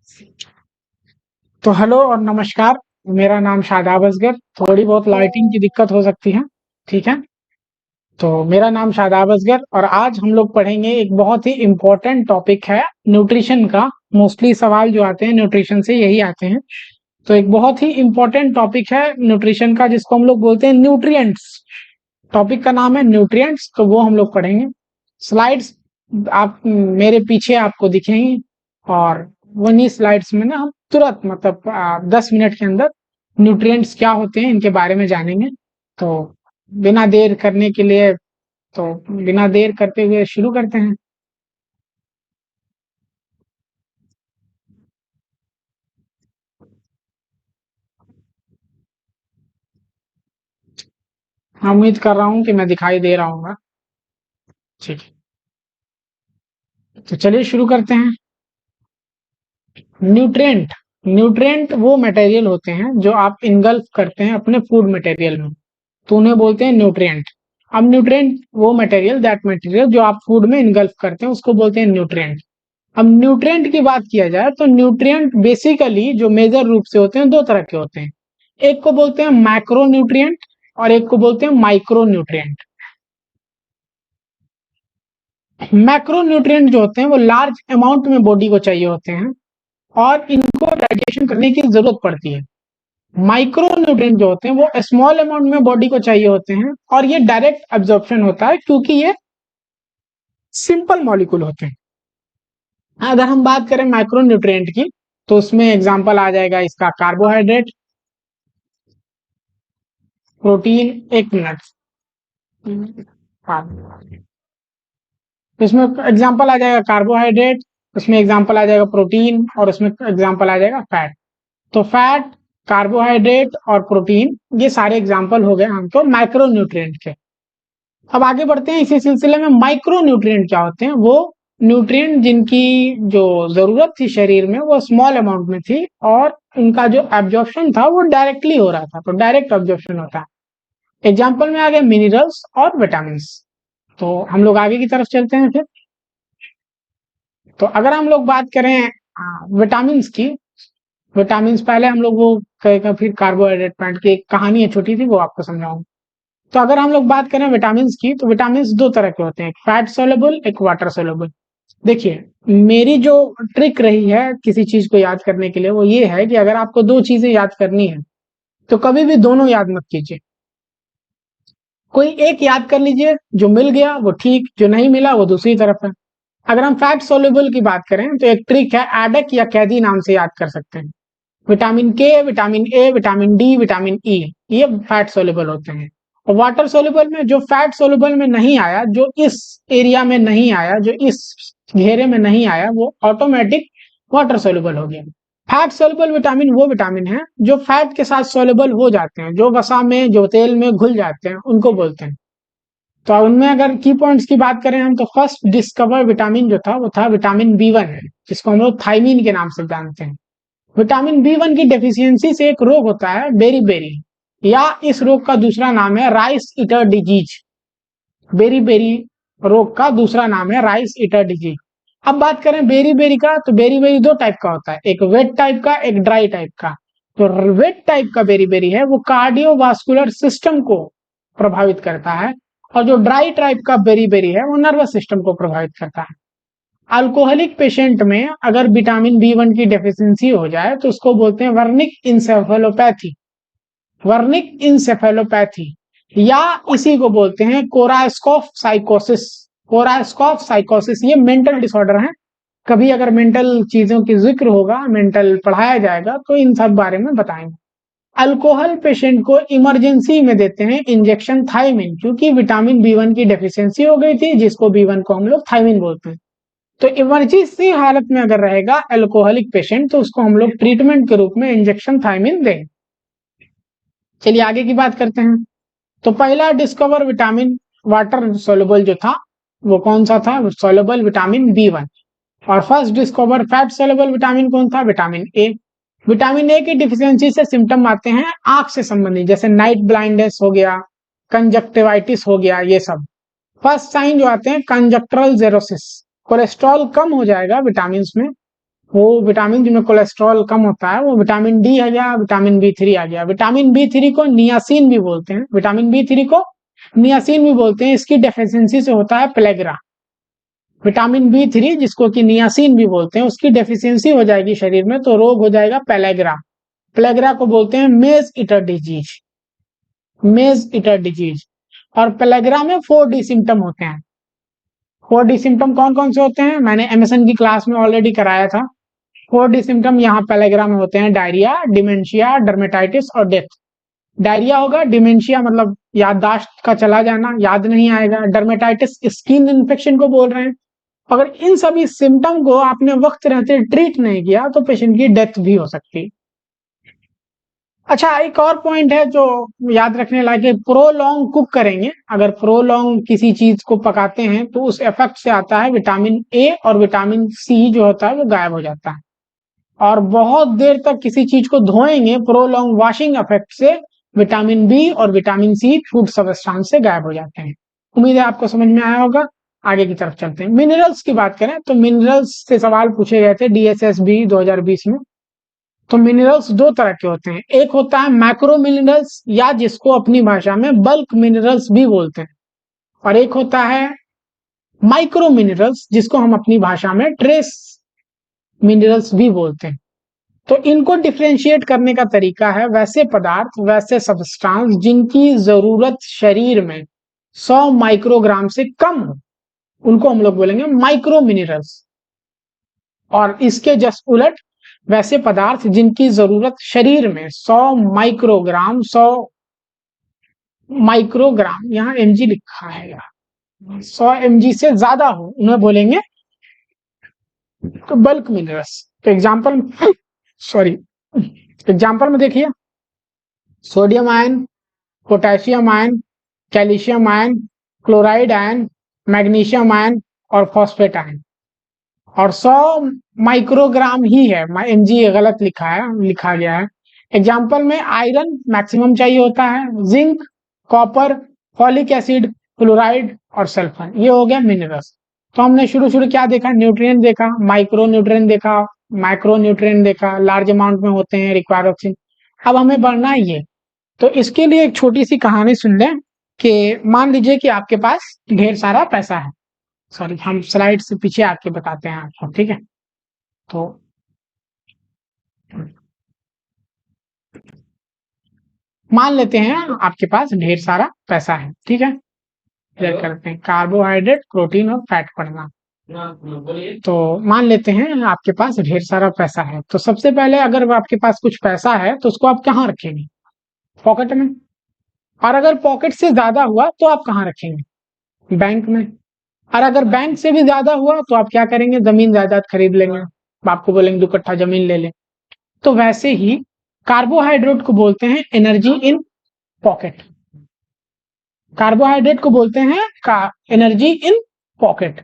तो हेलो और नमस्कार। मेरा नाम शादाब असगर। थोड़ी बहुत लाइटिंग की दिक्कत हो सकती है, ठीक है। तो मेरा नाम शादाब असगर और आज हम लोग पढ़ेंगे एक बहुत ही इम्पोर्टेंट टॉपिक है न्यूट्रिशन का। मोस्टली सवाल जो आते हैं न्यूट्रिशन से यही आते हैं। तो एक बहुत ही इम्पोर्टेंट टॉपिक है न्यूट्रिशन का, जिसको हम लोग बोलते हैं न्यूट्रिएंट्स। टॉपिक का नाम है न्यूट्रिएंट्स, तो वो हम लोग पढ़ेंगे। स्लाइड्स आप मेरे पीछे आपको दिखेंगी और उन्हीं स्लाइड्स में ना हम तुरंत मतलब 10 मिनट के अंदर न्यूट्रिएंट्स क्या होते हैं इनके बारे में जानेंगे। तो बिना देर करने के लिए तो बिना देर करते हुए शुरू करते हैं। हाँ, उम्मीद कर रहा हूँ कि मैं दिखाई दे रहा हूँ। ठीक है, तो चलिए शुरू करते हैं। न्यूट्रिएंट न्यूट्रिएंट वो मटेरियल होते हैं जो आप इनगल्फ करते हैं अपने फूड मटेरियल में, तो उन्हें बोलते हैं न्यूट्रिएंट। अब न्यूट्रिएंट वो मटेरियल, दैट मटेरियल जो आप फूड में इनगल्फ करते हैं, उसको बोलते हैं न्यूट्रिएंट। अब न्यूट्रिएंट की बात किया जाए तो न्यूट्रिएंट बेसिकली जो मेजर रूप से होते हैं दो तरह के होते हैं। एक को बोलते हैं मैक्रो न्यूट्रिएंट और एक को बोलते हैं माइक्रो न्यूट्रिएंट। मैक्रो न्यूट्रिएंट जो होते हैं वो लार्ज अमाउंट में बॉडी को चाहिए होते हैं और इनको डाइजेशन करने की जरूरत पड़ती है। माइक्रो न्यूट्रिएंट जो होते हैं वो स्मॉल अमाउंट में बॉडी को चाहिए होते हैं और ये डायरेक्ट एब्जॉर्प्शन होता है क्योंकि ये सिंपल मॉलिक्यूल होते हैं। अगर हम बात करें माइक्रो न्यूट्रिएंट की, तो उसमें एग्जांपल आ जाएगा इसका कार्बोहाइड्रेट, प्रोटीन। एक मिनट, इसमें एग्जांपल आ जाएगा कार्बोहाइड्रेट, उसमें एग्जांपल आ जाएगा प्रोटीन और उसमें एग्जांपल आ जाएगा फैट। तो फैट, कार्बोहाइड्रेट और प्रोटीन, ये सारे एग्जांपल हो गए हमको माइक्रो न्यूट्रिएंट के। अब आगे बढ़ते हैं इसी सिलसिले में। माइक्रो न्यूट्रिएंट क्या होते हैं? वो न्यूट्रिएंट जिनकी जो जरूरत थी शरीर में वो स्मॉल अमाउंट में थी और उनका जो एब्जॉर्प्शन था वो डायरेक्टली हो रहा था, तो डायरेक्ट एब्जॉर्प्शन होता है। एग्जाम्पल में आ गए मिनरल्स और विटामिन। तो हम लोग आगे की तरफ चलते हैं फिर। तो अगर हम लोग बात करें विटामिन की, विटामिन पहले हम लोग वो कहेगा, फिर कार्बोहाइड्रेट पॉइंट की एक कहानी है छोटी सी, वो आपको समझाऊंगा। तो अगर हम लोग बात करें विटामिन की, तो विटामिन दो तरह के होते हैं, एक फैट सोलेबल, एक वाटर सोलेबल। देखिए, मेरी जो ट्रिक रही है किसी चीज को याद करने के लिए वो ये है कि अगर आपको दो चीजें याद करनी है तो कभी भी दोनों याद मत कीजिए। कोई एक याद कर लीजिए, जो मिल गया वो ठीक, जो नहीं मिला वो दूसरी तरफ है। अगर हम फैट सोल्यूबल की बात करें तो एक ट्रिक है, एडक या कैदी नाम से याद कर सकते हैं। विटामिन के, vitamin A, vitamin D, vitamin E, ये फैट सोल्यूबल होते हैं। और वाटर सोल्यूबल में जो फैट सोल्यूबल में नहीं आया, जो इस एरिया में नहीं आया, जो इस घेरे में नहीं आया, वो ऑटोमेटिक वाटर सोल्यूबल हो गया। फैट सोल्यूबल विटामिन वो विटामिन है जो फैट के साथ सोल्यूबल हो जाते हैं, जो वसा में, जो तेल में घुल जाते हैं, उनको बोलते हैं। तो उनमें अगर की पॉइंट्स की बात करें हम, तो फर्स्ट डिस्कवर विटामिन जो था वो था विटामिन बी 1, जिसको हम लोग थायमीन के नाम से जानते हैं। विटामिन बी 1 की डेफिशिएंसी से एक रोग होता है बेरी बेरी, या इस रोग का दूसरा नाम है rice eater disease. Beriberi रोग का दूसरा नाम है राइस ईटर डिजीज। अब बात करें बेरी बेरी का, तो बेरी बेरी दो टाइप का होता है, एक वेट टाइप का, एक ड्राई टाइप का। तो वेट टाइप का बेरी बेरी है वो कार्डियोवास्कुलर सिस्टम को प्रभावित करता है, और जो ड्राई टाइप का बेरी बेरी है वो नर्वस सिस्टम को प्रभावित करता है। अल्कोहलिक पेशेंट में अगर विटामिन बी 1 की डेफिशिएंसी हो जाए तो उसको बोलते हैं वर्निक इंसेफेलोपैथी। वर्निक इंसेफेलोपैथी, या इसी को बोलते हैं कोरास्कॉफ साइकोसिस। कोरास्कॉफ साइकोसिस ये मेंटल डिसऑर्डर है। कभी अगर मेंटल चीजों की जिक्र होगा, मेंटल पढ़ाया जाएगा, तो इन सब बारे में बताएंगे। अल्कोहल पेशेंट को इमरजेंसी में देते हैं इंजेक्शन थायमिन, क्योंकि विटामिन बी 1 की डेफिशिएंसी हो गई थी, जिसको बी 1 को हम लोग थायमिन बोलते हैं। तो इमरजेंसी हालत में अगर रहेगा अल्कोहलिक पेशेंट, तो उसको हम लोग ट्रीटमेंट के रूप में इंजेक्शन थायमिन देंगे। चलिए आगे की बात करते हैं। तो पहला डिस्कवर विटामिन वाटर सोल्युबल जो था वो कौन सा था? Soluble vitamin B 1। और first discover fat soluble vitamin कौन था? Vitamin A. विटामिन ए की डिफिशियंसी से सिम्टम आते हैं आंख से संबंधित, जैसे नाइट ब्लाइंडनेस हो गया, कंजक्टिवाइटिस हो गया, ये सब। फर्स्ट साइन जो आते हैं कंजक्टरल जेरोसिस, कोलेस्ट्रॉल कम हो जाएगा विटामिन में, वो विटामिन जिनमें कोलेस्ट्रॉल कम होता है, वो विटामिन डी आ गया, विटामिन B3 आ गया। विटामिन B3 को नियासिन भी बोलते हैं, विटामिन B3 को नियासिन भी बोलते हैं। इसकी डेफिशिएंसी से होता है प्लेग्रा। विटामिन B3 जिसको कि नियासिन भी बोलते हैं, उसकी डेफिशिएंसी हो जाएगी शरीर में तो रोग हो जाएगा पेलेग्रा। प्लेग्रा को बोलते हैं मेज ईटर डिजीज, मेज ईटर डिजीज। और पेलेग्रा में 4D सिम्टम होते हैं। 4D सिम्टम कौन कौन से होते हैं, मैंने एमएसएन की क्लास में ऑलरेडी कराया था। 4D सिम्टम यहाँ पेलेग्रा में होते हैं: डायरिया, डिमेंशिया, डर्मेटाइटिस और डेथ। डायरिया होगा, डिमेंशिया मतलब याददाश्त का चला जाना, याद नहीं आएगा, डर्मेटाइटिस स्किन इन्फेक्शन को बोल रहे हैं। अगर इन सभी सिम्टम को आपने वक्त रहते ट्रीट नहीं किया तो पेशेंट की डेथ भी हो सकती है। अच्छा, एक और पॉइंट है जो याद रखने लायक है, प्रोलॉन्ग कुक करेंगे, अगर प्रोलॉन्ग किसी चीज को पकाते हैं तो उस इफेक्ट से आता है विटामिन ए और विटामिन सी जो होता है वो गायब हो जाता है। और बहुत देर तक किसी चीज को धोएंगे, प्रोलॉन्ग वॉशिंग इफेक्ट से विटामिन बी और विटामिन सी फूड सब्सटेंस से गायब हो जाते हैं। उम्मीद है आपको समझ में आया होगा। आगे की तरफ चलते हैं। मिनरल्स की बात करें तो मिनरल्स से सवाल पूछे गए थे DSSB 2020 में। तो मिनरल्स दो तरह के होते हैं, एक होता है मैक्रो मिनरल्स या जिसको अपनी भाषा में बल्क मिनरल्स भी बोलते हैं, और एक होता है माइक्रो मिनरल्स जिसको हम अपनी भाषा में ट्रेस मिनरल्स भी बोलते हैं। तो इनको डिफ्रेंशिएट करने का तरीका है वैसे पदार्थ, वैसे सब्सटेंस जिनकी जरूरत शरीर में 100 माइक्रोग्राम से कम हो, उनको हम लोग बोलेंगे माइक्रो मिनरल्स। और इसके जस्ट उलट वैसे पदार्थ जिनकी जरूरत शरीर में 100 माइक्रोग्राम, 100 माइक्रोग्राम, यहाँ mg लिखा है यार, 100 mg से ज्यादा हो, उन्हें बोलेंगे तो बल्क मिनरल्स। तो एग्जाम्पल सॉरी एग्जाम्पल में देखिए, sodium ion, potassium ion, calcium ion, chloride ion, magnesium ion और फॉस्फेट आयन। और 100 माइक्रोग्राम ही है, mg गलत लिखा गया है। एग्जाम्पल में आयरन मैक्सिमम चाहिए होता है, zinc, copper, folic acid, chloride और सल्फर, ये हो गया मिनरल्स। तो हमने शुरू क्या देखा, न्यूट्रिएंट देखा, माइक्रो न्यूट्रिएंट देखा, माइक्रो न्यूट्रिएंट देखा, लार्ज अमाउंट में होते हैं, रिक्वायर ऑक्सीजन। अब हमें बढ़ना है ये, तो इसके लिए एक छोटी सी कहानी सुन लें कि मान लीजिए कि आपके पास ढेर सारा पैसा है। सॉरी, हम स्लाइड से पीछे आके बताते हैं आपको, ठीक है। तो मान लेते हैं आपके पास ढेर सारा पैसा है, ठीक है। क्लियर करते हैं, कार्बोहाइड्रेट, प्रोटीन और फैट पढ़ना। तो मान लेते हैं आपके पास ढेर सारा पैसा है, तो सबसे पहले अगर आपके पास कुछ पैसा है तो उसको आप कहाँ रखेंगे, पॉकेट में। और अगर पॉकेट से ज्यादा हुआ तो आप कहाँ रखेंगे, बैंक में। और अगर बैंक से भी ज्यादा हुआ तो आप क्या करेंगे, जमीन जायदाद खरीद लेंगे, आपको बोलेंगे 2 कट्ठा जमीन ले ले। तो वैसे ही कार्बोहाइड्रेट को बोलते हैं एनर्जी इन पॉकेट, कार्बोहाइड्रेट को बोलते हैं एनर्जी इन पॉकेट,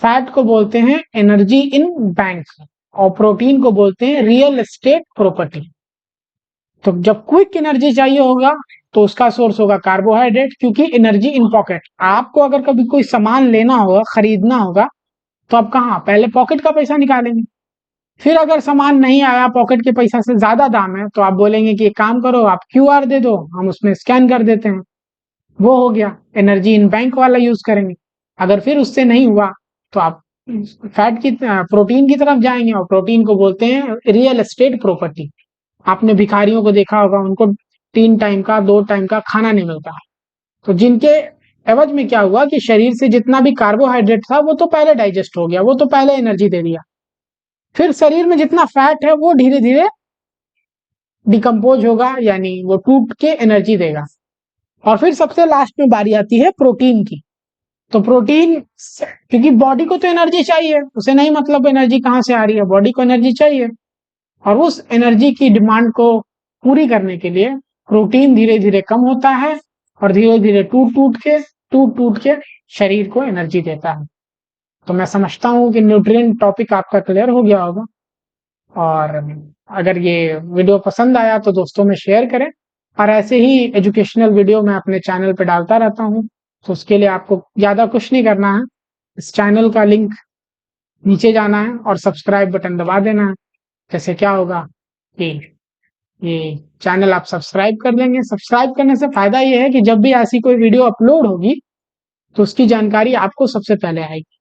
फैट को बोलते हैं एनर्जी इन बैंक, और प्रोटीन को बोलते हैं रियल एस्टेट प्रॉपर्टी। तो जब क्विक एनर्जी चाहिए होगा तो उसका सोर्स होगा कार्बोहाइड्रेट, क्योंकि एनर्जी इन पॉकेट। आपको अगर कभी कोई सामान लेना होगा, खरीदना होगा, तो आप कहाँ, पहले पॉकेट का पैसा निकालेंगे। फिर अगर सामान नहीं आया, पॉकेट के पैसा से ज्यादा दाम है, तो आप बोलेंगे कि एक काम करो, आप QR दे दो, हम उसमें स्कैन कर देते हैं। वो हो गया, एनर्जी इन बैंक वाला यूज करेंगे। अगर फिर उससे नहीं हुआ तो आप फैट की प्रोटीन की तरफ जाएंगे, और प्रोटीन को बोलते हैं रियल एस्टेट प्रॉपर्टी। आपने भिखारियों को देखा होगा, उनको 3 टाइम का 2 टाइम का खाना नहीं मिलता, तो जिनके एवज में क्या हुआ कि शरीर से जितना भी कार्बोहाइड्रेट था वो तो पहले डाइजेस्ट हो गया, वो तो पहले एनर्जी दे दिया। फिर शरीर में जितना फैट है वो धीरे धीरे डिकम्पोज होगा, यानी वो टूट के एनर्जी देगा। और फिर सबसे लास्ट में बारी आती है प्रोटीन की। तो प्रोटीन, क्योंकि बॉडी को तो एनर्जी चाहिए, उसे नहीं मतलब एनर्जी कहाँ से आ रही है, बॉडी को एनर्जी चाहिए, और उस एनर्जी की डिमांड को पूरी करने के लिए प्रोटीन धीरे धीरे कम होता है, और धीरे धीरे टूट टूट के शरीर को एनर्जी देता है। तो मैं समझता हूँ कि न्यूट्रिएंट टॉपिक आपका क्लियर हो गया होगा। और अगर ये वीडियो पसंद आया तो दोस्तों में शेयर करें, और ऐसे ही एजुकेशनल वीडियो मैं अपने चैनल पे डालता रहता हूँ। तो उसके लिए आपको ज़्यादा कुछ नहीं करना है, इस चैनल का लिंक नीचे जाना है और सब्सक्राइब बटन दबा देना है। जैसे क्या होगा कि ये चैनल आप सब्सक्राइब कर लेंगे। सब्सक्राइब करने से फायदा ये है कि जब भी ऐसी कोई वीडियो अपलोड होगी तो उसकी जानकारी आपको सबसे पहले आएगी।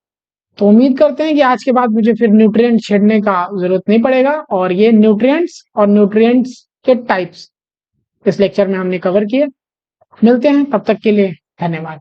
तो उम्मीद करते हैं कि आज के बाद मुझे फिर न्यूट्रिएंट छेड़ने का जरूरत नहीं पड़ेगा, और ये न्यूट्रिएंट्स और न्यूट्रिएंट्स के टाइप्स इस लेक्चर में हमने कवर किए। मिलते हैं, तब तक के लिए धन्यवाद।